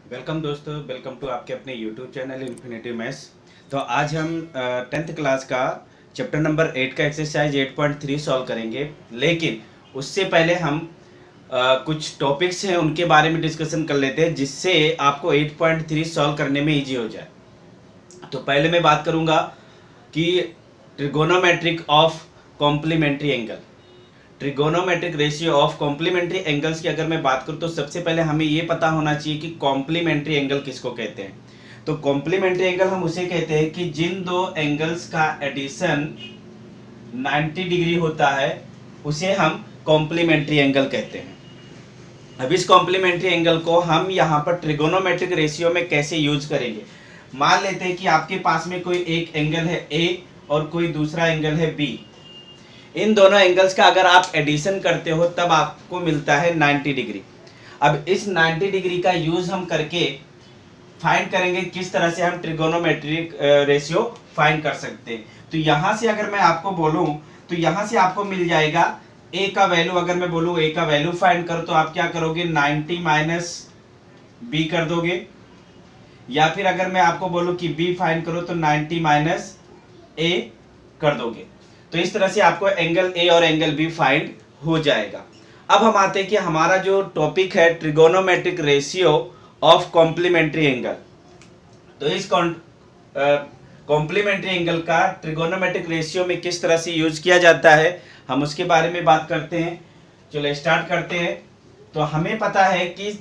Welcome दोस्तों, welcome to आपके अपने यूट्यूब चैनल इन्फिनिटी मैथ्स। तो आज हम 10th क्लास का चैप्टर नंबर 8 का एक्सरसाइज 8.3 सॉल्व करेंगे। लेकिन उससे पहले हम कुछ टॉपिक्स हैं उनके बारे में डिस्कशन कर लेते हैं, जिससे आपको 8.3 सॉल्व करने में इजी हो जाए। तो पहले मैं बात करूंगा कि trigonometric of complementary angle, trigonometric ratio of complementary angles की अगर मैं बात करूं तो सबसे पहले हमें ये पता होना चाहिए कि कॉम्प्लीमेंट्री एंगल किसको कहते हैं। तो कॉम्प्लीमेंट्री एंगल हम उसे कहते हैं कि जिन दो एंगल्स का एडिशन 90 डिग्री होता है उसे हम कॉम्प्लीमेंट्री एंगल कहते हैं। अब इस कॉम्प्लीमेंट्री एंगल को हम यहाँ पर ट्रिगोनोमेट्रिक रेशियो में कैसे यूज करेंगे। मान लेते हैं कि आपके पास में कोई एक एंगल है ए और कोई दूसरा एंगल है बी। इन दोनों एंगल्स का अगर आप एडिशन करते हो तब आपको मिलता है 90 डिग्री। अब इस 90 डिग्री का यूज हम करके फाइंड करेंगे किस तरह से हम ट्रिगोनोमेट्रिक रेशियो फाइंड कर सकते हैं। तो यहाँ से अगर मैं आपको बोलूँ तो यहाँ से आपको मिल जाएगा ए का वैल्यू। अगर मैं बोलूँ ए का वैल्यू फाइंड करो तो आप क्या करोगे, 90 माइनस बी कर दोगे। या फिर अगर मैं आपको बोलूँ कि बी फाइंड करो तो 90 माइनस ए कर दोगे। तो इस तरह से आपको एंगल ए और एंगल बी फाइंड हो जाएगा। अब हम आते हैं कि हमारा जो टॉपिक है trigonometric ratio of complementary angle. तो इस कॉम्प्लीमेंट्री एंगल का ट्रिगोनोमेट्रिक रेशियो में किस तरह से यूज किया जाता है हम उसके बारे में बात करते हैं। चलो स्टार्ट करते हैं। तो हमें पता है कि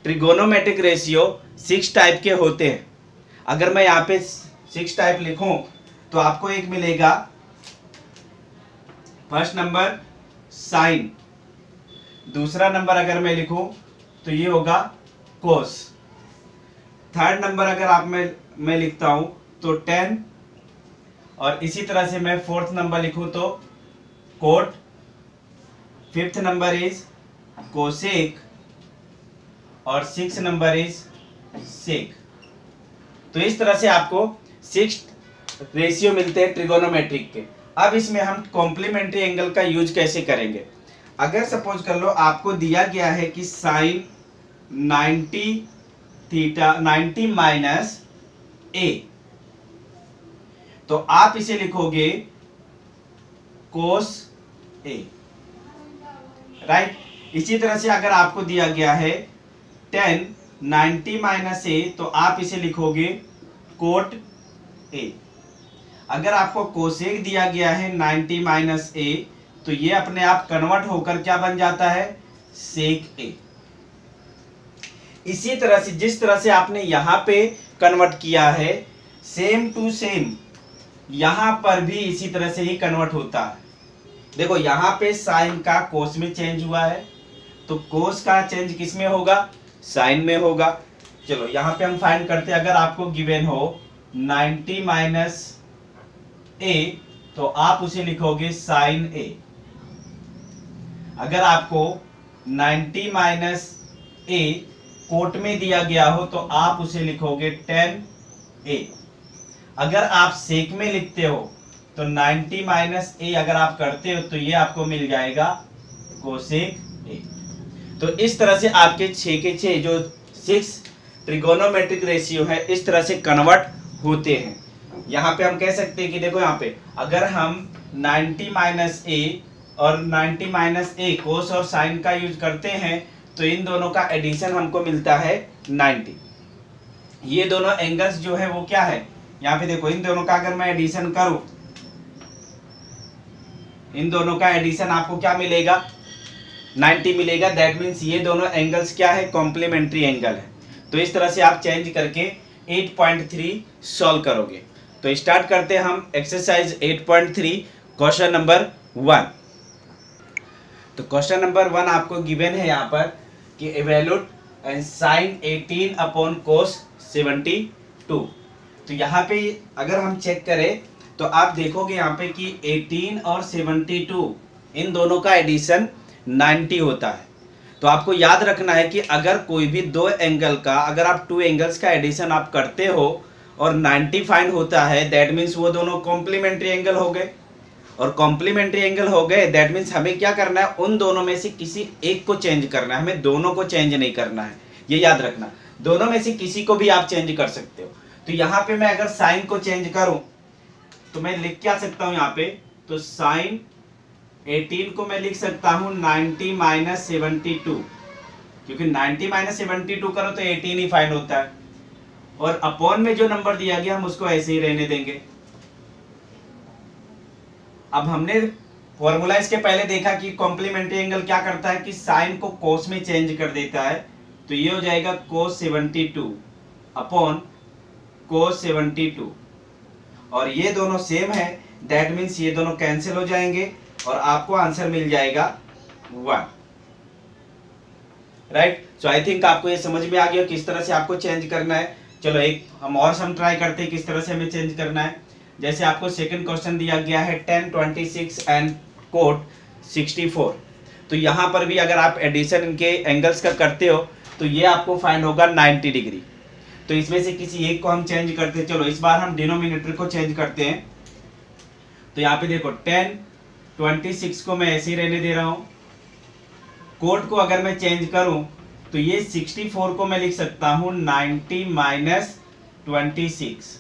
ट्रिगोनोमेट्रिक रेशियो 6 टाइप के होते हैं। अगर मैं यहाँ पे 6 टाइप लिखूं तो आपको एक मिलेगा, फर्स्ट नंबर साइन। दूसरा नंबर अगर मैं लिखूं तो ये होगा कोस। थर्ड नंबर अगर आप मैं लिखता हूं तो टेन। और इसी तरह से मैं फोर्थ नंबर लिखूं तो cot. Fifth number is cosec और सिक्स नंबर इज सेक। तो इस तरह से आपको 6 रेशियो मिलते हैं ट्रिगोनोमेट्रिक के। अब इसमें हम कॉम्प्लीमेंट्री एंगल का यूज कैसे करेंगे। अगर सपोज कर लो आपको दिया गया है कि साइन 90 थीटा 90 माइनस ए, तो आप इसे लिखोगे कोस ए, राइट। इसी तरह से अगर आपको दिया गया है 10 90 माइनस ए, तो आप इसे लिखोगे कोट ए। अगर आपको कोसेक दिया गया है 90 माइनस ए, तो ये अपने आप कन्वर्ट होकर क्या बन जाता है, सेक ए। इसी तरह से जिस तरह से आपने यहां पे कन्वर्ट किया है, सेम टू सेम यहां पर भी इसी तरह से ही कन्वर्ट होता है। देखो यहां पे साइन का कोस में चेंज हुआ है, तो कोस का चेंज किस में होगा, साइन में होगा। चलो यहां पे हम फाइंड करते हैं। अगर आपको गिवन हो 90 माइनस ए, तो आप उसे लिखोगे साइन ए। अगर आपको 90 माइनस ए कोट में दिया गया हो तो आप उसे लिखोगे 10 ए। अगर आप सेक में लिखते हो तो 90 माइनस ए अगर आप करते हो तो ये आपको मिल जाएगा कोसेक ए। तो इस तरह से आपके 6 के 6 जो 6 ट्रिगोनोमेट्रिक रेशियो है इस तरह से कन्वर्ट होते हैं। यहाँ पे हम कह सकते हैं कि देखो यहाँ पे अगर हम 90 माइनस ए और 90 माइनस ए कोस और साइन का यूज करते हैं तो इन दोनों का एडिशन हमको मिलता है 90। ये दोनों एंगल्स जो है वो क्या है, यहाँ पे देखो इन दोनों का अगर मैं एडिशन करूं, इन दोनों का एडिशन आपको क्या मिलेगा, 90 मिलेगा। दैट मीन्स ये दोनों एंगल्स क्या है, कॉम्प्लीमेंट्री एंगल है। तो इस तरह से आप चेंज करके 8.3 सॉल्व करोगे। तो स्टार्ट करते हैं हम एक्सरसाइज 8.3 क्वेश्चन नंबर 1। तो क्वेश्चन नंबर 1 आपको गिवन है यहाँ पर कि evaluate and sine 18 upon cos 72। तो यहाँ पे अगर हम चेक करें तो आप देखोगे यहाँ पे कि 18 और 72 इन दोनों का एडिशन 90 होता है। तो आपको याद रखना है कि अगर कोई भी दो एंगल का, अगर आप 2 एंगल्स का एडिशन आप करते हो और 90 फाइंड होता है, दैट मीन्स वो दोनों कॉम्प्लीमेंट्री एंगल हो गए। और कॉम्प्लीमेंट्री एंगल हो गए दैट मीन्स हमें क्या करना है, उन दोनों में से किसी एक को चेंज करना है, हमें दोनों को चेंज नहीं करना है, ये याद रखना। दोनों में से किसी को भी आप चेंज कर सकते हो। तो यहाँ पे मैं अगर साइन को चेंज करूं तो मैं लिख क्या सकता हूं यहाँ पे, तो साइन 18 को मैं लिख सकता हूं 90 माइनस 72, क्योंकि 90 माइनस 72 करो तो 18 ही फाइंड होता है, और अपॉन में जो नंबर दिया गया हम उसको ऐसे ही रहने देंगे। अब हमने फॉर्मूला इसके पहले देखा कि कॉम्प्लीमेंट्री एंगल क्या करता है कि साइन को कोस में चेंज कर देता है, तो ये हो जाएगा कोस 72 अपॉन कोस 72, और ये दोनों सेम है, दैट मीन्स ये दोनों कैंसिल हो जाएंगे और आपको आंसर मिल जाएगा 1। राइट, सो आई थिंक आपको ये समझ में आ गया किस तरह से आपको चेंज करना है। चलो एक हम और सम ट्राई करते हैं किस तरह से हमें चेंज करना है। जैसे आपको सेकंड क्वेश्चन दिया गया है 10, 26 एंड कोट 64, तो यहाँ पर भी अगर आप एडिशन इनके एंगल्स का करते हो तो ये आपको फाइंड होगा 90 डिग्री। तो इसमें से किसी एक को हम चेंज करते हैं। चलो इस बार हम डिनोमिनेटर को चेंज करते हैं। तो यहाँ पे देखो 10, 26 को मैं ऐसे ही रहने दे रहा हूँ। कोट को अगर मैं चेंज करूँ तो ये 64 को मैं लिख सकता हूँ 90 माइनस 26,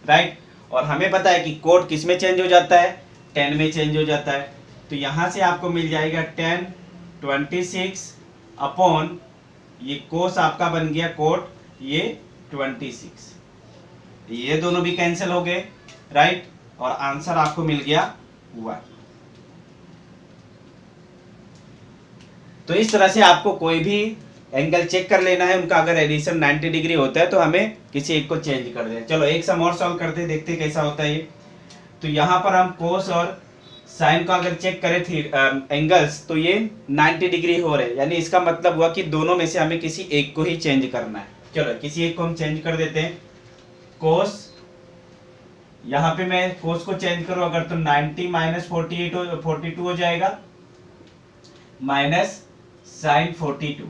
राइट। और हमें पता है कि कोट किस में चेंज हो जाता है, 10 में चेंज हो जाता है। तो यहाँ से आपको मिल जाएगा 10, 26 अपॉन ये कोस आपका बन गया कोट ये 26, ये दोनों भी कैंसिल हो गए, राइट, और आंसर आपको मिल गया 1। तो इस तरह से आपको कोई भी एंगल चेक कर लेना है, उनका अगर एडिशन 90 डिग्री होता है तो हमें किसी एक को चेंज कर दें। चलो एक सम और सॉल्व करते हैं, देखते हैं कैसा होता है ये। तो यहाँ पर हम कोस और साइन को अगर चेक करें थी एंगल्स, तो ये 90 डिग्री हो रहे, यानी इसका मतलब हुआ कि दोनों में से हमें किसी एक को ही चेंज करना है। चलो किसी एक को हम चेंज कर देते हैं। कोस, यहाँ पे मैं कोस को चेंज करूँ अगर तो 90 माइनस 42 हो जाएगा, माइनस साइन 42।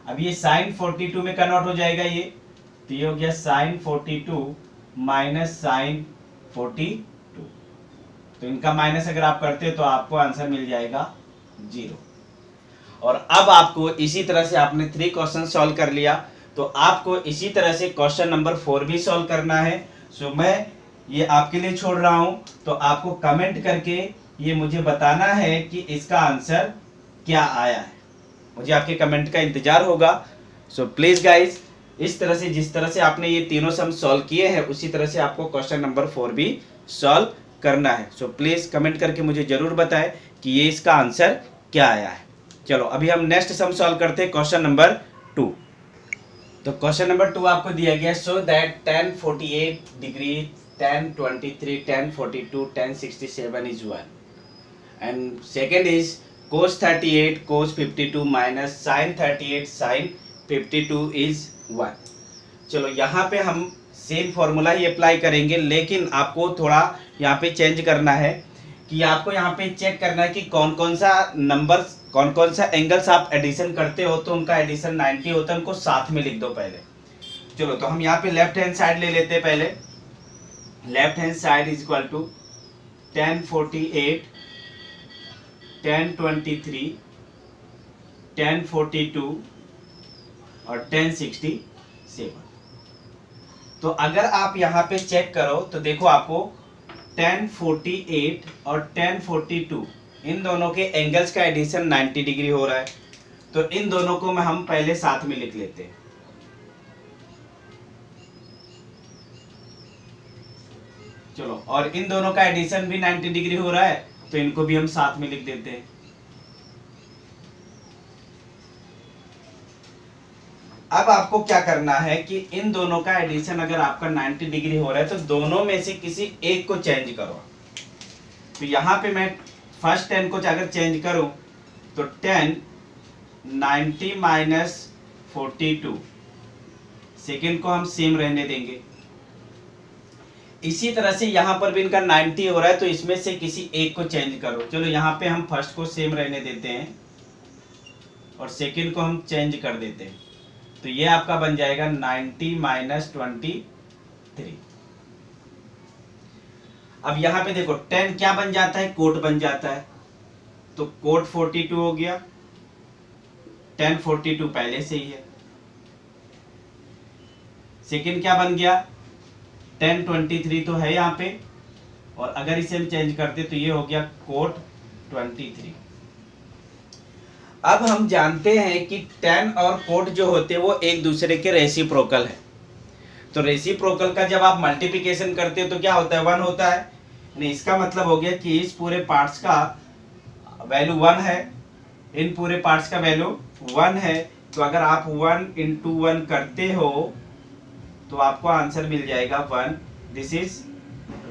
अब ये साइन 42 में कन्वर्ट हो जाएगा ये, तो ये हो गया साइन 42 माइनस साइन 42। तो इनका माइनस अगर आप करते हो तो आपको आंसर मिल जाएगा 0। और अब आपको इसी तरह से आपने 3 क्वेश्चन सॉल्व कर लिया, तो आपको इसी तरह से क्वेश्चन नंबर 4 भी सॉल्व करना है। सो मैं ये आपके लिए छोड़ रहा हूं, तो आपको कमेंट करके ये मुझे बताना है कि इसका आंसर क्या आया है। मुझे आपके कमेंट का इंतजार होगा। सो प्लीज गाइज, इस तरह से जिस तरह से आपने ये तीनों सम सॉल्व किए हैं उसी तरह से आपको क्वेश्चन नंबर 4 भी सॉल्व करना है। सो प्लीज कमेंट करके मुझे जरूर बताएं कि ये इसका आंसर क्या आया है। चलो अभी हम नेक्स्ट सम सॉल्व करते हैं, क्वेश्चन नंबर 2। तो क्वेश्चन नंबर 2 आपको दिया गया, so that 10, 48 degree, 10, 23, 10, 42, 10, 67 is 1, and second is cos 38 cos 52 minus sin 38 sin 52 is 1। चलो यहाँ पे हम सेम फॉर्मूला ही अप्लाई करेंगे, लेकिन आपको थोड़ा यहाँ पे चेंज करना है कि आपको यहाँ पे चेक करना है कि कौन कौन सा नंबर, कौन कौन सा एंगल्स आप एडिशन करते हो तो उनका एडिशन 90 होता है, उनको साथ में लिख दो पहले। चलो तो हम यहाँ पे लेफ्ट हैंड साइड ले लेते हैं पहले। Left hand side is equal to 1048, 1023, 1042 और 1067। तो अगर आप यहाँ पे चेक करो तो देखो आपको 1048 और 1042 इन दोनों के एंगल्स का एडिशन 90 डिग्री हो रहा है, तो इन दोनों को हम पहले साथ में लिख लेते हैं। चलो, और इन दोनों का एडिशन भी 90 डिग्री हो रहा है, तो इनको भी हम साथ में लिख देते हैं। अब आपको क्या करना है कि इन दोनों का एडिशन अगर आपका 90 डिग्री हो रहा है तो दोनों में से किसी एक को चेंज करो। तो यहाँ पे मैं फर्स्ट 10 को अगर चेंज करूं तो 10 90 माइनस 42, सेकेंड को हम सेम रहने देंगे। इसी तरह से यहाँ पर भी इनका 90 हो रहा है, तो इसमें से किसी एक को चेंज करो। चलो यहाँ पे हम फर्स्ट को सेम रहने देते हैं और सेकेंड को हम चेंज कर देते हैं, तो ये आपका बन जाएगा 90 माइनस 23। अब यहाँ पे देखो 10 क्या बन जाता है, कोट बन जाता है, तो कोट 42 हो गया, 1042 पहले से ही है। सेकंड क्या बन गया, 1023 तो है यहाँ पे, और अगर इसे हम चेंज करते तो ये हो गया कोट 23। अब हम जानते हैं कि 10 और कोट जो होते हैं वो एक दूसरे के रेसिप्रोकल है। तो रेसिप्रोकल का जब आप मल्टीप्लिकेशन करते हो तो क्या होता है, 1 होता है। नहीं, इसका मतलब हो गया कि इस पूरे पार्ट्स का वैल्यू 1 है, इन पूरे पार्ट्स का वैल्यू 1 है। तो अगर आप 1 इंटू 1 करते हो तो आपको आंसर मिल जाएगा 1। This is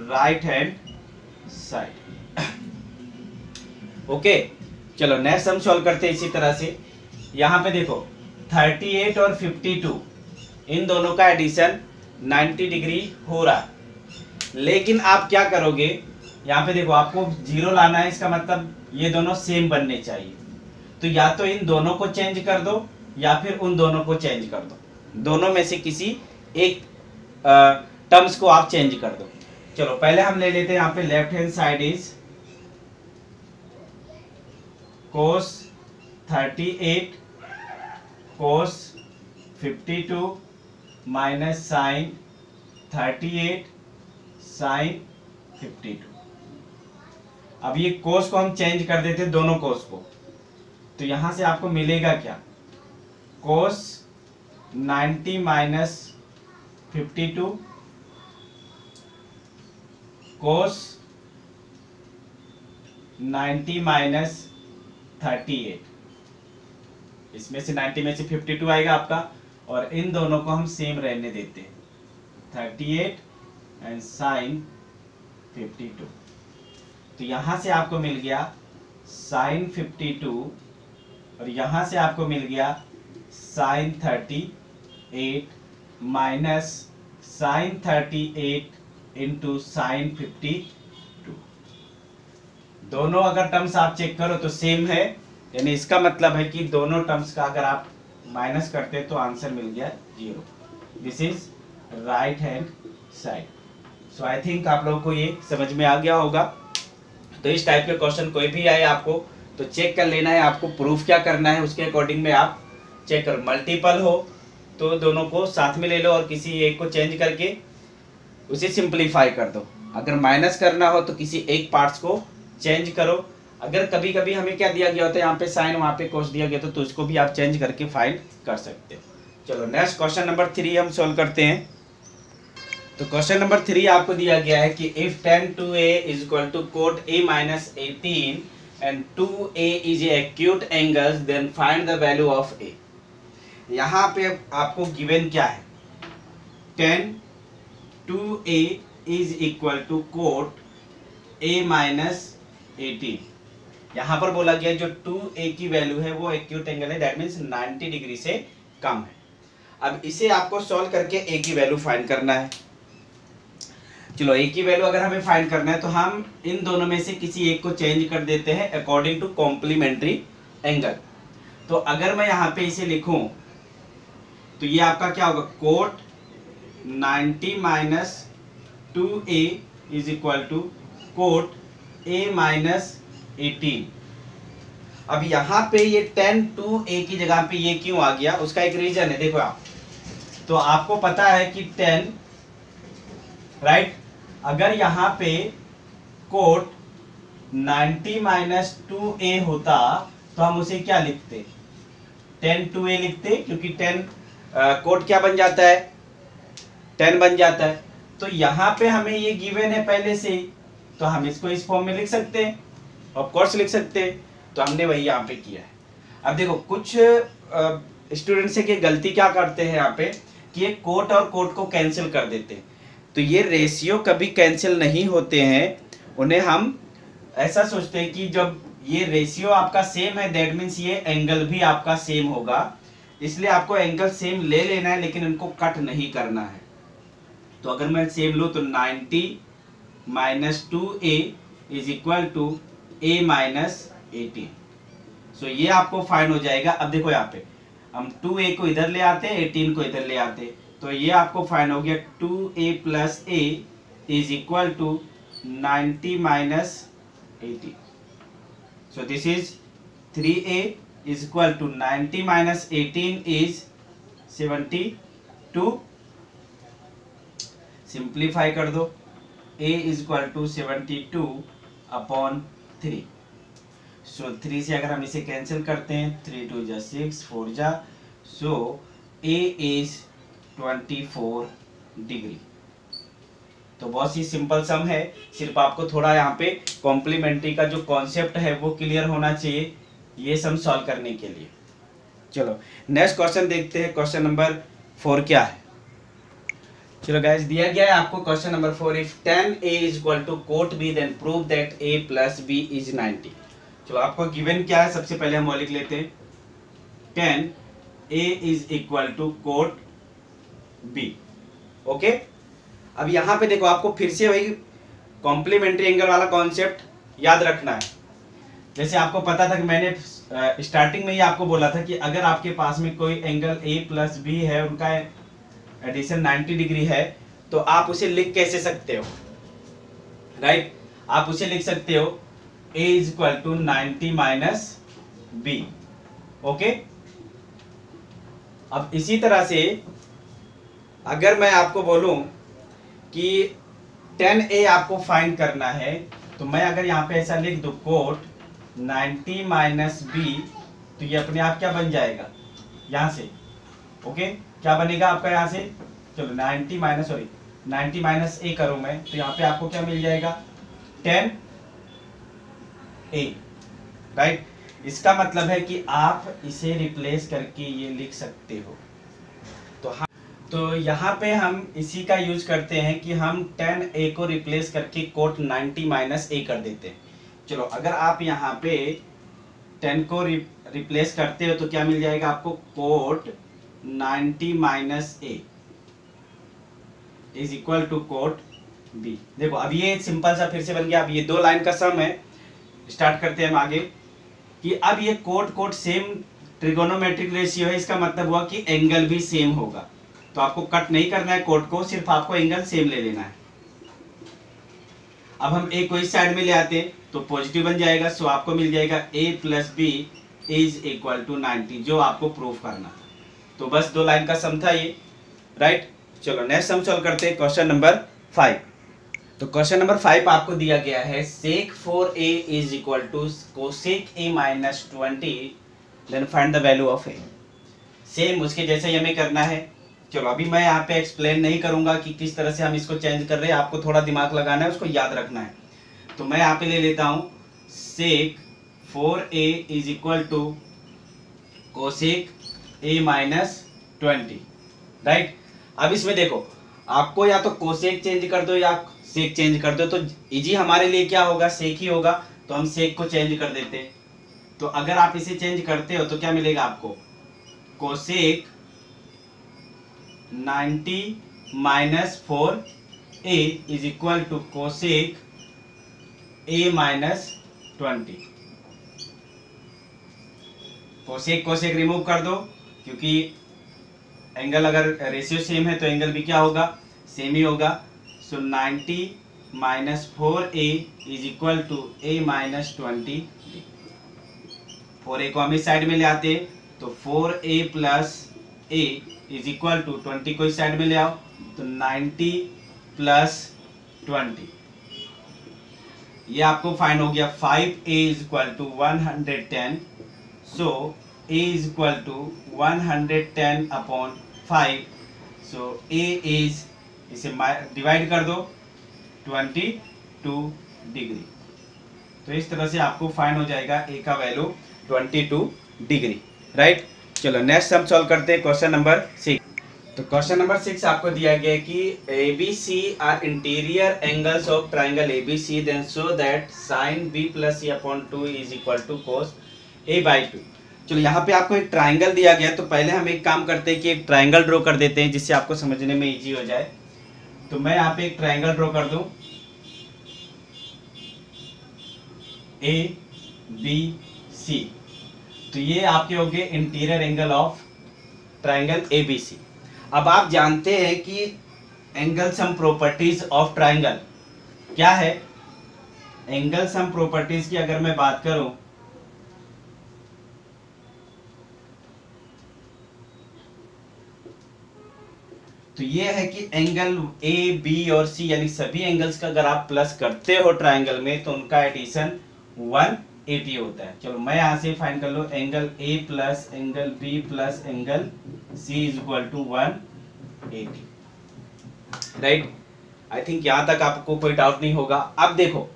right hand side. Okay, चलो नेक्स्ट हम सॉल्व करते हैं इसी तरह से। यहाँ पे देखो 38 और 52 इन दोनों का एडिशन 90 डिग्री हो रहा है, लेकिन आप क्या करोगे, यहाँ पे देखो आपको 0 लाना है, इसका मतलब ये दोनों सेम बनने चाहिए। तो या तो इन दोनों को चेंज कर दो या फिर उन दोनों को चेंज कर दो, दोनों में से किसी एक टर्म्स को आप चेंज कर दो। चलो पहले हम ले लेते हैं यहाँ पे left hand side is cos 38 cos 52 minus sine 38 sine 52। अब ये कोस को हम चेंज कर देते दोनों कोस को, तो यहां से आपको मिलेगा क्या, कोस 90 माइनस 52 कोस 90 माइनस 38, इसमें से 90 में से 52 आएगा आपका, और इन दोनों को हम सेम रहने देते हैं 38 एंड साइन 52। तो यहां से आपको मिल गया साइन 52 और यहां से आपको मिल गया sine 38 minus sine 38 into sine 52। दोनों अगर टर्म्स आप चेक करो तो सेम है, यानी इसका मतलब है कि दोनों टर्म्स का अगर आप माइनस करते तो आंसर मिल गया 0। This is right hand side. So I think आप लोगों को ये समझ में आ गया होगा। तो इस टाइप के क्वेश्चन कोई भी आए आपको तो चेक कर लेना है, आपको प्रूफ क्या करना है उसके अकॉर्डिंग में आप चेक करो। मल्टीपल हो तो दोनों को साथ में ले लो और किसी एक को चेंज करके उसे सिंप्लीफाई कर दो। अगर माइनस करना हो तो किसी एक पार्ट्स को चेंज करो। अगर कभी कभी हमें क्या दिया गया होता है, यहाँ पे साइन वहाँ पे कोस दिया गया तो उसको भी आप चेंज करके फाइंड कर सकते हो। चलो नेक्स्ट क्वेश्चन नंबर 3 हम सॉल्व करते हैं। तो क्वेश्चन नंबर 3 आपको दिया गया है कि if tan 2a is equal to cot a minus 18 and 2a is a acute angle then find the value of a। यहाँ पे आपको गिवन क्या है, tan 2a is equal to cot a minus 18। यहाँ पर बोला गया जो 2a की वैल्यू है वो एक्यूट एंगल है, दैट मीन्स 90 डिग्री से कम है। अब इसे आपको सॉल्व करके a की वैल्यू फाइंड करना है। चलो a की वैल्यू अगर हमें फाइंड करना है तो हम इन दोनों में से किसी एक को चेंज कर देते हैं अकॉर्डिंग टू कॉम्प्लीमेंट्री एंगल। तो अगर मैं यहाँ पे इसे लिखूं तो ये आपका क्या होगा, cot 90 minus 2a is equal to cot a minus 18। अब यहाँ पे ये tan 2a की जगह पे ये क्यों आ गया, उसका एक रीजन है। देखो आप, तो आपको पता है कि tan राइट, अगर यहाँ पे कोट 90 माइनस 2a होता तो हम उसे क्या लिखते, tan 2a लिखते, क्योंकि tan कोट क्या बन जाता है, tan बन जाता है। तो यहाँ पे हमें ये गिवन है पहले से ही, तो हम इसको इस फॉर्म में लिख सकते हैं, ऑफ कोर्स लिख सकते हैं। तो हमने वही यहाँ पे किया है। अब देखो कुछ स्टूडेंट्स से गलती क्या करते हैं यहाँ पे कि ये कोट और कोट को कैंसिल कर देते हैं। तो ये रेशियो कभी कैंसिल नहीं होते हैं, उन्हें हम ऐसा सोचते हैं कि जब ये रेशियो आपका सेम है दैट मीन्स ये एंगल भी आपका सेम होगा, इसलिए आपको एंगल सेम ले लेना है लेकिन इनको कट नहीं करना है। तो अगर मैं सेम लूँ तो 90 minus 2a is equal to a minus 18। So ये आपको फाइंड हो जाएगा। अब देखो यहाँ पे हम 2a को इधर ले आते, 18 को इधर ले आते, तो ये आपको फाइंड हो गया 2a plus a is equal to 90 minus 18। So this is 3a is equal to 90 minus 18 is 72। Simplify कर दो, a is equal to 72 upon 3। So 3 से अगर हम इसे कैंसिल करते हैं, 3 2 जा 6, 4 जा, सो a इज 24 डिग्री। तो बहुत ही सिंपल सम है, सिर्फ आपको थोड़ा यहाँ पे कॉम्प्लीमेंट्री का जो कॉन्सेप्ट है वो क्लियर होना चाहिए ये सम सॉल्व करने के लिए। चलो नेक्स्ट क्वेश्चन देखते हैं, क्वेश्चन नंबर 4 क्या है। चलो गाइस, दिया गया है आपको question number 4, if 10a is equal to cot b then prove that a plus b is 90। चलो आपको गिवन क्या है, सबसे पहले हम वो लिख लेते हैं, 10a is equal to cot b। Okay, अब यहाँ पे देखो आपको फिर से वही कॉम्प्लीमेंट्री एंगल वाला कॉन्सेप्ट याद रखना है। जैसे आपको पता था कि मैंने स्टार्टिंग में ही आपको बोला था कि अगर आपके पास में कोई एंगल a प्लस बी है, उनका एडिशन 90 डिग्री है, तो आप उसे लिख कैसे सकते हो, राइट? आप उसे लिख सकते हो a is equal to 90 minus B. Okay, अब इसी तरह से अगर मैं आपको बोलूं कि 10a आपको फाइंड करना है, तो मैं अगर यहाँ पे ऐसा लिख दूं कोट 90 माइनस बी, तो ये अपने आप क्या बन जाएगा यहाँ से। ओके, क्या बनेगा आपका यहाँ से, चलो 90 माइनस a करूं मैं, तो यहाँ पे आपको क्या मिल जाएगा 10a, राइट? इसका मतलब है कि आप इसे रिप्लेस करके ये लिख सकते हो। तो यहाँ पे हम इसी का यूज करते हैं कि हम 10a को रिप्लेस करके कोट 90 माइनस a कर देते हैं। चलो अगर आप यहाँ पे 10 को रिप्लेस करते हो तो क्या मिल जाएगा आपको, cot 90 minus a is equal to cot b। देखो अब ये सिंपल सा फिर से बन गया। अब ये 2 लाइन का सम है, स्टार्ट करते हैं हम आगे कि अब ये कोट सेम ट्रिगोनोमेट्रिक रेशियो है, इसका मतलब हुआ कि एंगल भी सेम होगा। तो आपको कट नहीं करना है कोट को, सिर्फ आपको एंगल सेम ले लेना है। अब हम a को इस साइड में ले आते हैं तो पॉजिटिव बन जाएगा, सो आपको मिल जाएगा a plus B is equal to 90, जो आपको प्रूफ करना था। तो बस 2 लाइन का सम था ये, राइट? चलो नेक्स्ट सम सॉल्व करते हैं, क्वेश्चन नंबर 5। तो क्वेश्चन नंबर 5 आपको दिया गया है, sec 4a is equal to cosec a minus 20 then find the value of a। Same उसके जैसे ही हमें करना है। चलो अभी मैं यहाँ पे एक्सप्लेन नहीं करूंगा कि किस तरह से हम इसको चेंज कर रहे हैं, आपको थोड़ा दिमाग लगाना है, उसको याद रखना है। तो मैं यहाँ पे ले लेता हूँ sec 4a is equal to cosec a minus 20, right? अब इसमें देखो आपको या तो कोसेक चेंज कर दो या सेक चेंज कर दो, तो इजी हमारे लिए क्या होगा, सेक ही होगा, तो हम सेक को चेंज कर देते हैं। तो अगर आप इसे चेंज करते हो तो क्या मिलेगा आपको, cosec 90 minus 4a is equal to cosec a minus 20। Cosec remove कर दो, क्योंकि एंगल अगर रेशियो सेम है तो एंगल भी क्या होगा, सेम ही होगा। So 90 minus 4a is equal to a minus 20। 4a को हम इस साइड में ले आते हैं तो 4a plus a is equal to 20 को इस साइड में ले आओ तो 90 प्लस 20, ये आपको फाइंड हो गया 5a is equal to 110। So a is equal to 110 upon 5। So a is, इसे डिवाइड कर दो 22 डिग्री। तो इस तरह से आपको फाइंड हो जाएगा a का वैल्यू 22 डिग्री, राइट? चलो नेक्स्ट हम सॉल्व करते हैं, क्वेश्चन नंबर 6। तो क्वेश्चन नंबर 6 आपको दिया गया है कि ABC are interior angles of triangle ABC, then show that sin b plus c upon 2 is equal to cos a by 2। चलो यहाँ पे आपको एक ट्राइंगल दिया गया, तो पहले हम एक काम करते हैं कि एक ट्राइंगल ड्रॉ कर देते हैं जिससे आपको समझने में इजी हो जाए। तो मैं यहाँ पे एक ट्राइंगल ड्रॉ कर दूं, ABC। तो ये आपके हो गए interior angle of triangle ABC। अब आप जानते हैं कि angle sum properties of triangle क्या है। एंगल सम प्रॉपर्टीज की अगर मैं बात करूं तो ये है कि एंगल ए बी और सी यानी सभी एंगल्स का अगर आप प्लस करते हो ट्राइंगल में तो उनका एडिशन 180 होता है। चलो मैं यहाँ से फाइंड कर लो, angle A plus angle B plus angle C is equal to 180, right. I think यहाँ तक आपको कोई डाउट नहीं होगा। अब देखो,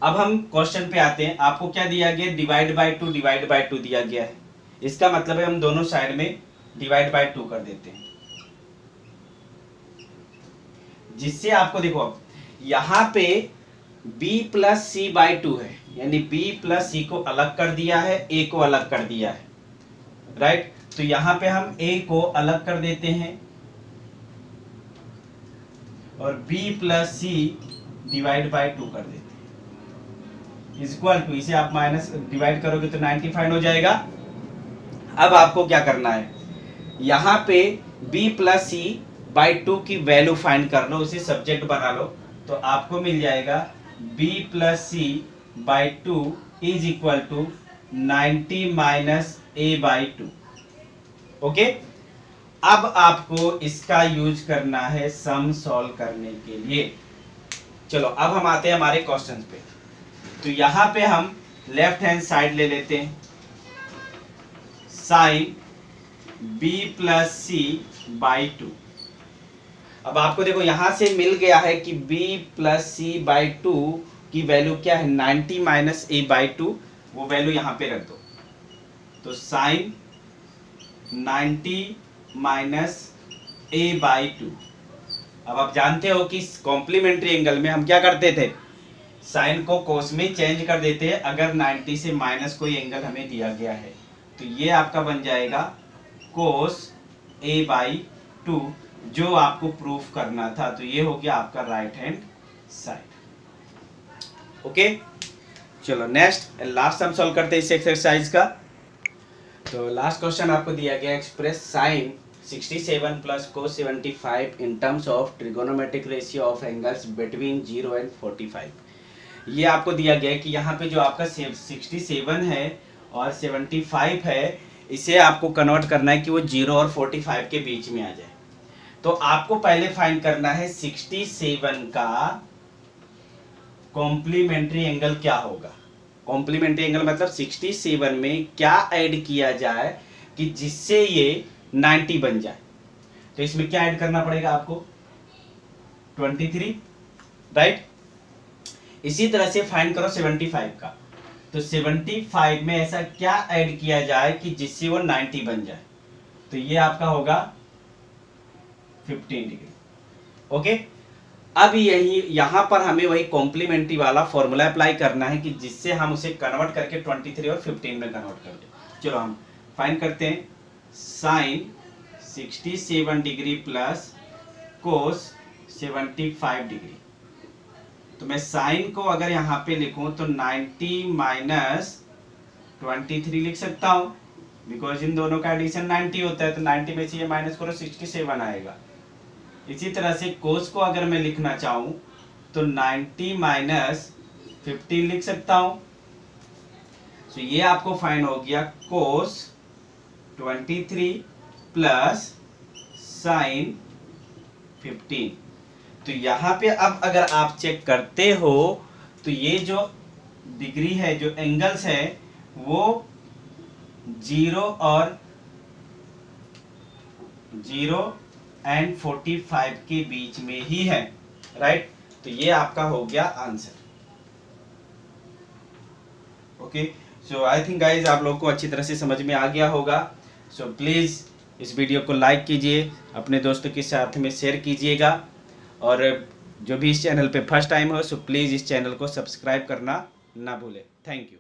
अब हम क्वेश्चन पे आते हैं। आपको क्या दिया गया, डिवाइड बाय 2 डिवाइड बाय 2 दिया गया है। इसका मतलब है हम दोनों साइड में डिवाइड बाय 2 कर देते हैं, जिससे आपको देखो अब यहाँ पे b प्लस सी बाई 2 है, यानी b प्लस सी को अलग कर दिया है, a को अलग कर दिया है, राइट। तो यहाँ पे हम a को अलग कर देते हैं और b plus C divide by 2 कर देते हैं, इक्वल टू, इसे आप माइनस डिवाइड करोगे तो 95 हो जाएगा। अब आपको क्या करना है, यहाँ पे b प्लस सी बाई 2 की वैल्यू फाइंड कर लो, उसे सब्जेक्ट बना लो, तो आपको मिल जाएगा b plus C by 2 is equal to 90 minus a by 2। Okay, अब आपको इसका यूज करना है सम सॉल्व करने के लिए। चलो अब हम आते हैं हमारे क्वेश्चन पे। तो यहाँ पे हम लेफ्ट हैंड साइड ले लेते हैं, sine b plus C by 2। अब आपको देखो यहाँ से मिल गया है कि b प्लस सी बाई 2 की वैल्यू क्या है, 90 माइनस a बाई 2, वो वैल्यू यहाँ पे रख दो। तो साइन 90 माइनस a बाई 2। अब आप जानते हो कि कॉम्प्लीमेंट्री एंगल में हम क्या करते थे, साइन को कोस में चेंज कर देते हैं अगर 90 से माइनस कोई एंगल हमें दिया गया है। तो ये आपका बन जाएगा कोस a बाई 2, जो आपको प्रूफ करना था। तो ये हो गया आपका राइट हैंड साइड। ओके, चलो नेक्स्ट लास्ट सम सॉल्व करते हैं इस एक्सरसाइज का। तो लास्ट क्वेश्चन आपको दिया गया, express sine 67 plus cos 75 in terms of trigonometric ratio of angles between 0 and 45। ये आपको दिया गया है कि यहाँ पे जो आपका 67 है और 75 है, इसे आपको कन्वर्ट करना है कि वो 0 और 45 के बीच में आ जाए। तो आपको पहले फाइंड करना है 67 का कॉम्प्लीमेंट्री एंगल क्या होगा। कॉम्प्लीमेंट्री एंगल मतलब 67 में क्या ऐड किया जाए कि जिससे ये 90 बन जाए। तो इसमें क्या ऐड करना पड़ेगा आपको, 23, राइट। इसी तरह से फाइंड करो 75 का। तो 75 में ऐसा क्या ऐड किया जाए कि जिससे वो 90 बन जाए। तो ये आपका होगा 15 डिग्री। ओके, अब यही यहाँ पर हमें वही कॉम्प्लीमेंट्री वाला फॉर्मूला अप्लाई करना है कि जिससे हम उसे कन्वर्ट करके 23 और 15 में कन्वर्ट कर दें। चलो हम फाइंड करते हैं, sine 67 degree plus cos 75 degree. तो मैं साइन को अगर यहाँ पे लिखूं तो 90 माइनस 23 लिख सकता हूं, बिकॉज इन दोनों का एडिशन 90 होता है। तो 90 में से ये माइनस करो 67 आएगा। इसी तरह से कोस को अगर मैं लिखना चाहूं तो 90 माइनस 15 लिख सकता हूं। तो ये आपको फाइंड हो गया कोस 23 प्लस साइन 15। तो यहाँ पे अब अगर आप चेक करते हो तो ये जो डिग्री है, जो एंगल्स है, वो 0 एंड 45 के बीच में ही है, राइट। तो ये आपका हो गया answer. Okay, so I think guys आप लोगों को अच्छी तरह से समझ में आ गया होगा। सो प्लीज़ इस वीडियो को लाइक कीजिए, अपने दोस्तों के साथ में शेयर कीजिएगा, और जो भी इस चैनल पे फर्स्ट टाइम हो सो प्लीज़ इस चैनल को सब्सक्राइब करना ना भूलें। Thank you.